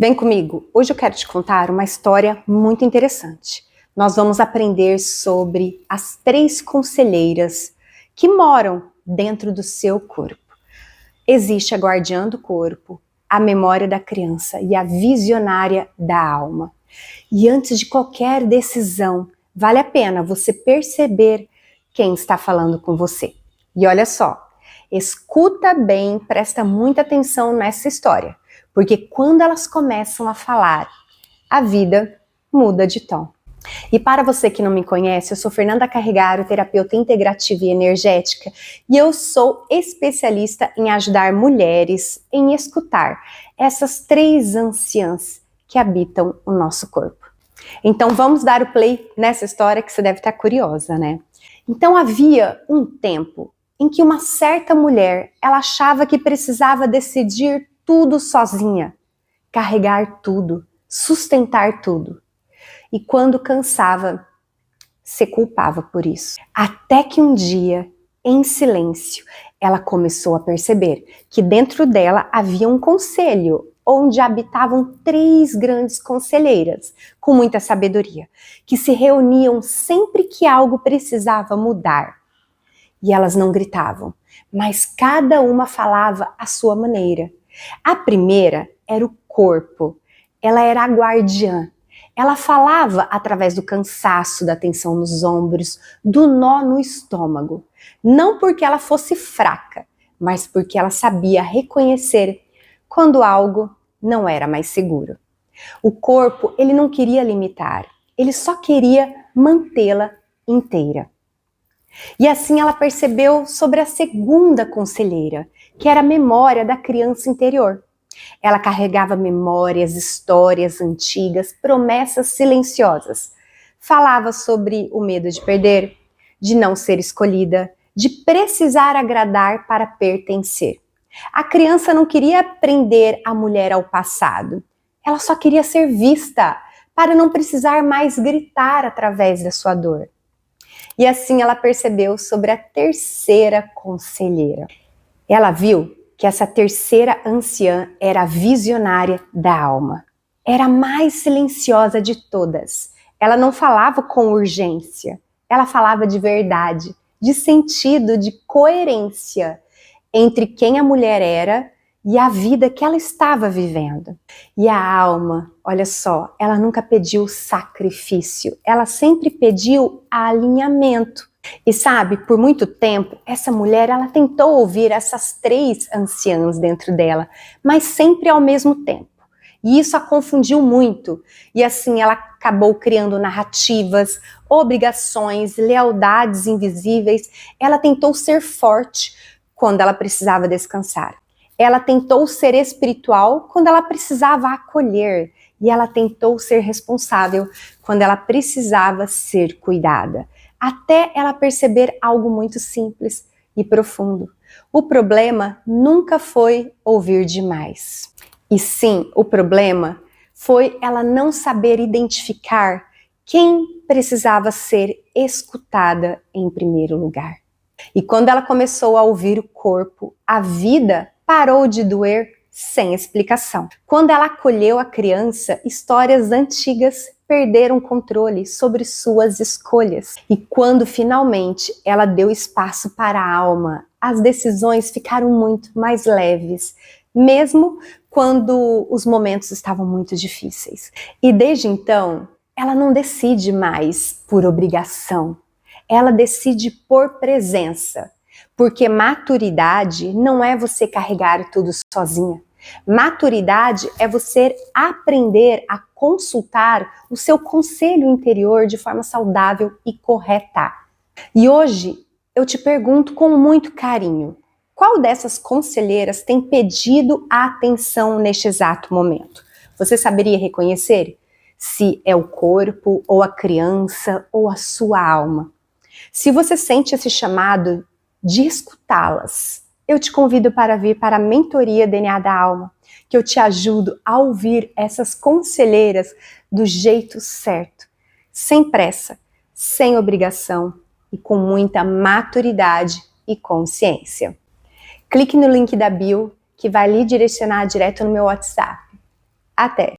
Vem comigo, hoje eu quero te contar uma história muito interessante. Nós vamos aprender sobre as 3 conselheiras que moram dentro do seu corpo. Existe a guardiã do corpo, a memória da criança e a visionária da alma. E antes de qualquer decisão, vale a pena você perceber quem está falando com você. E olha só, escuta bem, presta muita atenção nessa história, porque quando elas começam a falar, a vida muda de tom. E para você que não me conhece, eu sou Fernanda Carregaro, terapeuta integrativa e energética, e eu sou especialista em ajudar mulheres em escutar essas 3 anciãs que habitam o nosso corpo. Então vamos dar o play nessa história que você deve estar curiosa, né? Então havia um tempo em que uma certa mulher, ela achava que precisava decidir tudo sozinha, carregar tudo, sustentar tudo. E quando cansava, se culpava por isso. Até que um dia, em silêncio, ela começou a perceber que dentro dela havia um conselho, onde habitavam 3 grandes conselheiras, com muita sabedoria, que se reuniam sempre que algo precisava mudar. E elas não gritavam, mas cada uma falava à sua maneira. A primeira era o corpo, ela era a guardiã. Ela falava através do cansaço, da tensão nos ombros, do nó no estômago. Não porque ela fosse fraca, mas porque ela sabia reconhecer quando algo não era mais seguro. O corpo, ele não queria limitar, ele só queria mantê-la inteira. E assim ela percebeu sobre a segunda conselheira, que era a memória da criança interior. Ela carregava memórias, histórias antigas, promessas silenciosas. Falava sobre o medo de perder, de não ser escolhida, de precisar agradar para pertencer. A criança não queria prender a mulher ao passado. Ela só queria ser vista, para não precisar mais gritar através da sua dor. E assim ela percebeu sobre a terceira conselheira. Ela viu que essa terceira anciã era a visionária da alma. Era a mais silenciosa de todas. Ela não falava com urgência, ela falava de verdade, de sentido, de coerência entre quem a mulher era e a vida que ela estava vivendo. E a alma, olha só, ela nunca pediu sacrifício, ela sempre pediu alinhamento. E sabe, por muito tempo, essa mulher, ela tentou ouvir essas 3 anciãs dentro dela, mas sempre ao mesmo tempo. E isso a confundiu muito. E assim ela acabou criando narrativas, obrigações, lealdades invisíveis. Ela tentou ser forte quando ela precisava descansar. Ela tentou ser espiritual quando ela precisava acolher. E ela tentou ser responsável quando ela precisava ser cuidada. Até ela perceber algo muito simples e profundo. O problema nunca foi ouvir demais. E sim, o problema foi ela não saber identificar quem precisava ser escutada em primeiro lugar. E quando ela começou a ouvir o corpo, a vida parou de doer sem explicação. Quando ela acolheu a criança, histórias antigas perderam controle sobre suas escolhas. E quando finalmente ela deu espaço para a alma, as decisões ficaram muito mais leves, mesmo quando os momentos estavam muito difíceis. E desde então, ela não decide mais por obrigação, ela decide por presença. Porque maturidade não é você carregar tudo sozinha. Maturidade é você aprender a consultar o seu conselho interior de forma saudável e correta. E hoje eu te pergunto com muito carinho, qual dessas conselheiras tem pedido a atenção neste exato momento? Você saberia reconhecer se é o corpo, ou a criança, ou a sua alma? Se você sente esse chamado de escutá-las, eu te convido para vir para a mentoria DNA da Alma, que eu te ajudo a ouvir essas conselheiras do jeito certo, sem pressa, sem obrigação e com muita maturidade e consciência. Clique no link da bio que vai lhe direcionar direto no meu WhatsApp. Até!